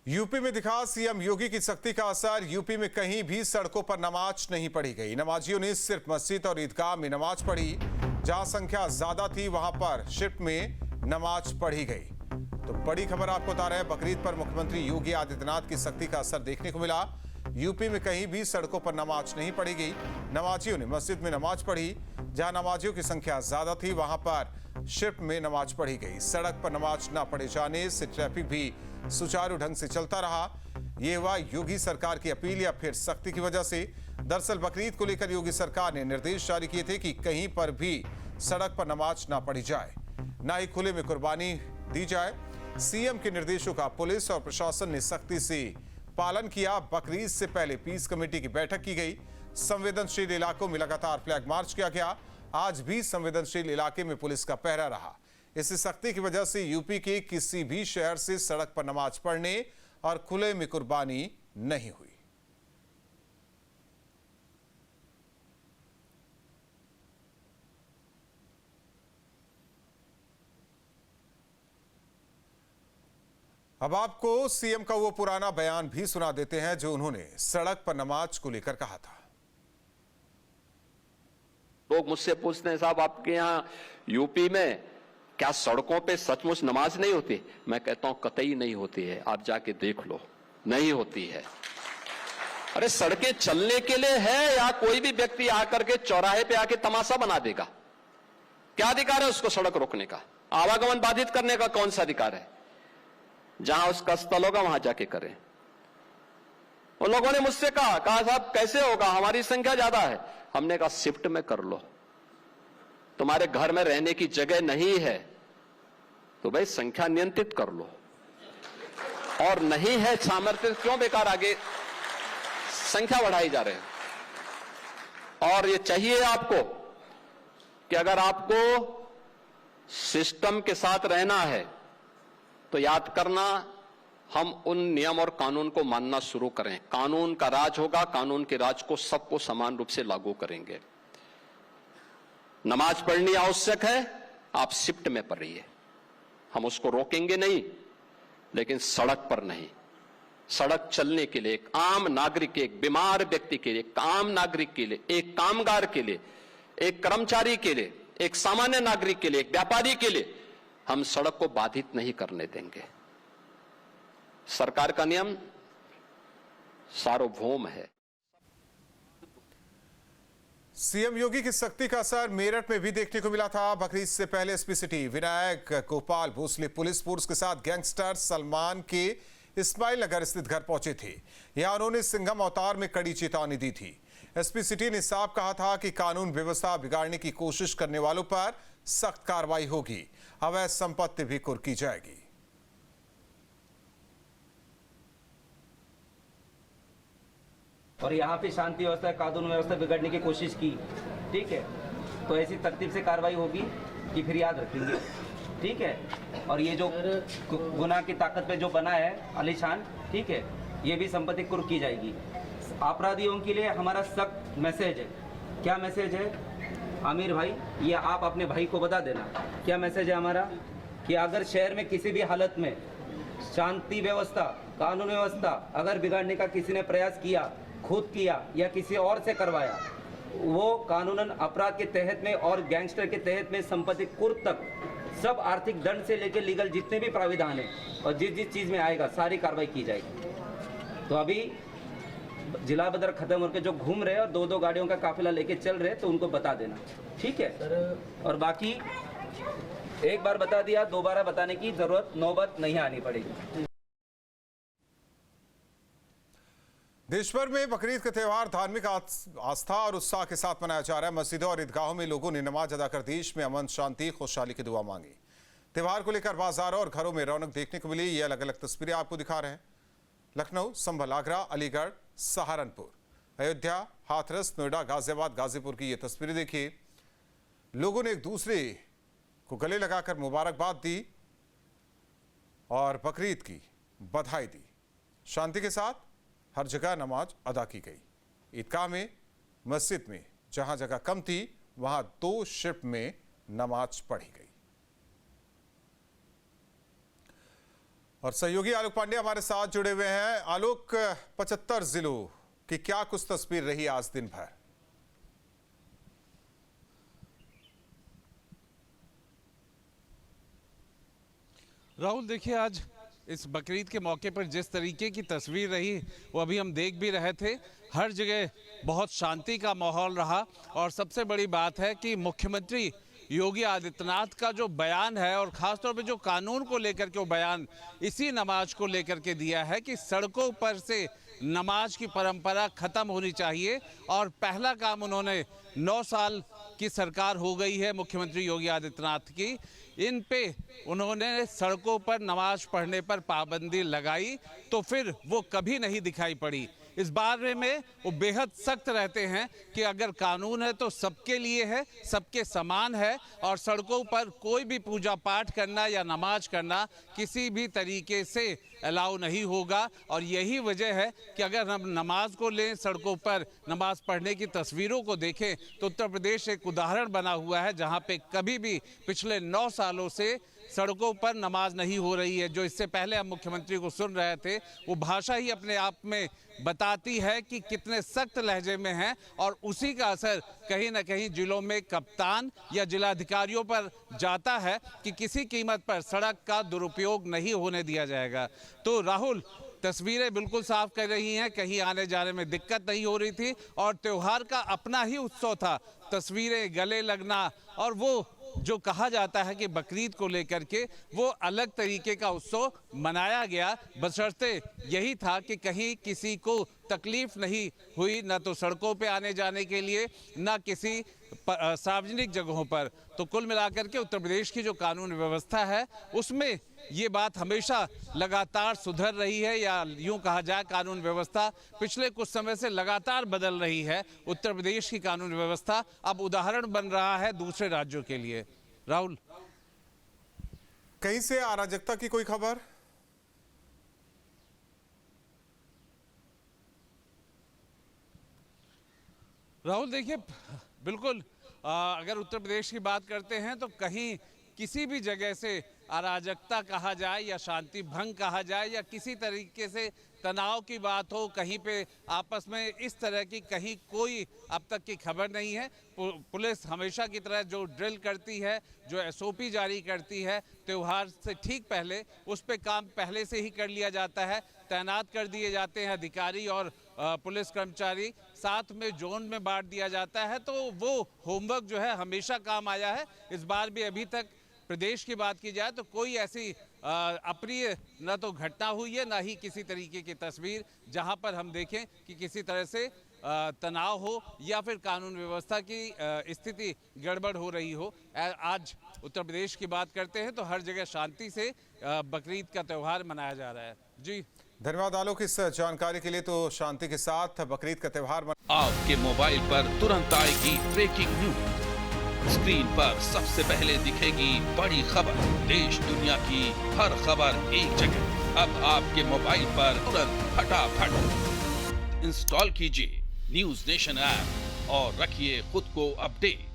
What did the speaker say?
UP में दिखा CM योगी की सख्ती का असर। यूपी में कहीं भी सड़कों पर नमाज नहीं पढ़ी गई। नमाजियों ने सिर्फ मस्जिद और ईदगाह में नमाज पढ़ी। जहां संख्या ज्यादा थी वहां पर शिफ्ट में नमाज पढ़ी गई। तो बड़ी खबर आपको बता रहे हैं, बकरीद पर मुख्यमंत्री योगी आदित्यनाथ की सख्ती का असर देखने को मिला। यूपी में कहीं भी सड़कों पर नमाज नहीं पढ़ी गई। नमाजियों ने मस्जिद में नमाज पढ़ी। जहां नमाजियों की संख्या ज्यादा थी वहां पर शिफ्ट में नमाज पढ़ी गई। सड़क पर नमाज न पढ़े जाने से ट्रैफिक भी सुचारू ढंग से चलता रहा। ये हुआ योगी सरकार की अपील या फिर सख्ती की वजह से। दरअसल बकरीद को लेकर योगी सरकार ने निर्देश जारी किए थे कि कहीं पर भी सड़क पर नमाज ना पढ़ी जाए, ना ही खुले में कुर्बानी दी जाए। सीएम के निर्देशों का पुलिस और प्रशासन ने सख्ती से पालन किया। बकरीद से पहले पीस कमेटी की बैठक की गई। संवेदनशील इलाकों में लगातार फ्लैग मार्च किया गया। आज भी संवेदनशील इलाके में पुलिस का पहरा रहा। इस सख्ती की वजह से यूपी के किसी भी शहर से सड़क पर नमाज पढ़ने और खुले में कुर्बानी नहीं हुई। अब आपको सीएम का वो पुराना बयान भी सुना देते हैं जो उन्होंने सड़क पर नमाज को लेकर कहा था। लोग मुझसे पूछते हैं, साहब आपके यहां यूपी में क्या सड़कों पे सचमुच नमाज नहीं होती? मैं कहता हूं कतई नहीं होती है, आप जाके देख लो, नहीं होती है। अरे सड़कें चलने के लिए है या कोई भी व्यक्ति आकर के चौराहे पे आके तमाशा बना देगा? क्या अधिकार है उसको सड़क रोकने का? आवागमन बाधित करने का कौन सा अधिकार है? जहां उसका स्थल होगा वहां जाके करें। उन लोगों ने मुझसे कहा साहब कैसे होगा, हमारी संख्या ज्यादा है। हमने कहा शिफ्ट में कर लो, तुम्हारे घर में रहने की जगह नहीं है तो भाई संख्या नियंत्रित कर लो, और नहीं है सामर्थ्य क्यों बेकार आगे संख्या बढ़ाई जा रहे हैं। और ये चाहिए आपको कि अगर आपको सिस्टम के साथ रहना है तो याद करना, हम उन नियम और कानून को मानना शुरू करें। कानून का राज होगा, कानून के राज को सबको समान रूप से लागू करेंगे। नमाज पढ़नी आवश्यक है, आप शिफ्ट में पढ़िए, हम उसको रोकेंगे नहीं, लेकिन सड़क पर नहीं। सड़क चलने के लिए एक आम नागरिक के, एक बीमार व्यक्ति के लिए, एक आम नागरिक के लिए, एक कामगार के लिए, एक कर्मचारी के लिए, एक सामान्य नागरिक के लिए, एक व्यापारी के लिए हम सड़क को बाधित नहीं करने देंगे। सरकार का नियम सार्वभौम है। सीएम योगी की सख्ती का असर मेरठ में भी देखने को मिला था। बकरीद से पहले SP city Vinayak Gopal Bhosle police force के साथ गैंगस्टर सलमान के इस्माइल नगर स्थित घर पहुंचे थे। यहां उन्होंने सिंघम अवतार में कड़ी चेतावनी दी थी। एसपी सिटी ने साफ कहा था कि कानून व्यवस्था बिगाड़ने की कोशिश करने वालों पर सख्त कार्रवाई होगी, अवैध संपत्ति भी कुर्क की जाएगी। और यहाँ पे शांति व्यवस्था, कानून व्यवस्था बिगड़ने की कोशिश की, ठीक है, तो ऐसी तरतीब से कार्रवाई होगी कि फिर याद रखेंगे, ठीक है। और ये जो गुनाह की ताकत पे जो बना है आलीशान, ठीक है, ये भी संपत्ति कुर्क की जाएगी। अपराधियों के लिए हमारा सख्त मैसेज है। क्या मैसेज है आमिर भाई, ये आप अपने भाई को बता देना। क्या मैसेज है हमारा कि अगर शहर में किसी भी हालत में शांति व्यवस्था, कानून व्यवस्था अगर बिगाड़ने का किसी ने प्रयास किया, खुद किया या किसी और से करवाया, वो कानूनन अपराध के तहत में और गैंगस्टर के तहत में संपत्ति कुर्क तक सब आर्थिक दंड से लेकर लीगल जितने भी प्राविधान है और जिस जिस चीज में आएगा सारी कार्रवाई की जाएगी। तो अभी जिला बदर खत्म होकर जो घूम रहे और दो गाड़ियों का काफिला लेके चल रहे तो उनको बता देना, ठीक है सर। और बाकी एक बार बता दिया, दोबारा बताने की जरूरत नौबत नहीं आनी पड़ेगी। देश भर में बकरीद का त्यौहार धार्मिक आस्था और उत्साह के साथ मनाया जा रहा है। मस्जिदों और ईदगाहों में लोगों ने नमाज अदा कर देश में अमन, शांति, खुशहाली की दुआ मांगी। त्यौहार को लेकर बाजारों और घरों में रौनक देखने को मिली। ये अलग अलग तस्वीरें आपको दिखा रहे हैं। लखनऊ, संभल, आगरा, अलीगढ़, सहारनपुर, अयोध्या, हाथरस, नोएडा, गाजियाबाद, गाजीपुर की ये तस्वीरें देखिए। लोगों ने एक दूसरे को गले लगाकर मुबारकबाद दी और बकरीद की बधाई दी। शांति के साथ हर जगह नमाज अदा की गई। ईदगाह में, मस्जिद में जहां जगह कम थी वहां 2 शिफ्ट में नमाज पढ़ी गई। और सहयोगी आलोक पांडे हमारे साथ जुड़े हुए हैं। आलोक, 75 जिलों की क्या कुछ तस्वीर रही आज दिन भर? राहुल, देखिए आज इस बकरीद के मौके पर जिस तरीके की तस्वीर रही वो अभी हम देख भी रहे थे। हर जगह बहुत शांति का माहौल रहा और सबसे बड़ी बात है कि मुख्यमंत्री योगी आदित्यनाथ का जो बयान है और ख़ासतौर पे जो कानून को लेकर के वो बयान इसी नमाज को लेकर के दिया है कि सड़कों पर से नमाज की परंपरा ख़त्म होनी चाहिए। और पहला काम उन्होंने 9 साल की सरकार हो गई है मुख्यमंत्री योगी आदित्यनाथ की, इन पे उन्होंने सड़कों पर नमाज पढ़ने पर पाबंदी लगाई तो फिर वो कभी नहीं दिखाई पड़ी। इस बारे में वो बेहद सख्त रहते हैं कि अगर कानून है तो सबके लिए है, सबके समान है और सड़कों पर कोई भी पूजा पाठ करना या नमाज करना किसी भी तरीके से अलाउ नहीं होगा। और यही वजह है कि अगर हम नमाज को लें, सड़कों पर नमाज पढ़ने की तस्वीरों को देखें तो उत्तर प्रदेश एक उदाहरण बना हुआ है जहां पे कभी भी पिछले 9 सालों से सड़कों पर नमाज नहीं हो रही है। जो इससे पहले हम मुख्यमंत्री को सुन रहे थे वो भाषा ही अपने आप में बताती है कि कितने सख्त लहजे में हैं और उसी का असर कहीं ना कहीं जिलों में कप्तान या जिलाधिकारियों पर जाता है कि किसी कीमत पर सड़क का दुरुपयोग नहीं होने दिया जाएगा। तो राहुल, तस्वीरें बिल्कुल साफ कर रही हैं, कहीं आने जाने में दिक्कत नहीं हो रही थी और त्योहार का अपना ही उत्सव था। तस्वीरें, गले लगना और वो जो कहा जाता है कि बकरीद को लेकर के वो अलग तरीके का उत्सव मनाया गया, बशर्ते यही था कि कहीं किसी को तकलीफ नहीं हुई, ना तो सड़कों पे आने जाने के लिए, ना किसी सार्वजनिक जगहों पर। तो कुल मिलाकर के उत्तर प्रदेश की जो कानून व्यवस्था है उसमें ये बात हमेशा लगातार सुधर रही है, या यूं कहा जाए कानून व्यवस्था पिछले कुछ समय से लगातार बदल रही है। उत्तर प्रदेश की कानून व्यवस्था अब उदाहरण बन रहा है दूसरे राज्यों के लिए। राहुल, कहीं से अराजकता की कोई खबर? राहुल देखिए, बिल्कुल अगर उत्तर प्रदेश की बात करते हैं तो कहीं किसी भी जगह से अराजकता कहा जाए या शांति भंग कहा जाए या किसी तरीके से तनाव की बात हो, कहीं पे आपस में इस तरह की कहीं कोई अब तक की खबर नहीं है। पुलिस हमेशा की तरह जो ड्रिल करती है, जो SOP जारी करती है त्यौहार से ठीक पहले, उस पे काम पहले से ही कर लिया जाता है। तैनात कर दिए जाते हैं अधिकारी और पुलिस कर्मचारी, साथ में जोन में बांट दिया जाता है। तो वो होमवर्क जो है हमेशा काम आया है। इस बार भी अभी तक प्रदेश की बात की जाए तो कोई ऐसी अप्रिय न तो घटना हुई है, ना ही किसी तरीके की तस्वीर जहां पर हम देखें कि किसी तरह से तनाव हो या फिर कानून व्यवस्था की स्थिति गड़बड़ हो रही हो। आज उत्तर प्रदेश की बात करते हैं तो हर जगह शांति से बकरीद का त्यौहार मनाया जा रहा है। जी धन्यवाद आलोक इस जानकारी के लिए। तो शांति के साथ बकरीद का त्यौहार आपके मोबाइल पर तुरंत आएगी ब्रेकिंग न्यूज। स्क्रीन पर सबसे पहले दिखेगी बड़ी खबर, देश दुनिया की हर खबर एक जगह। अब आपके मोबाइल पर तुरंत फटाफट इंस्टॉल कीजिए न्यूज़ नेशन ऐप और रखिए खुद को अपडेट।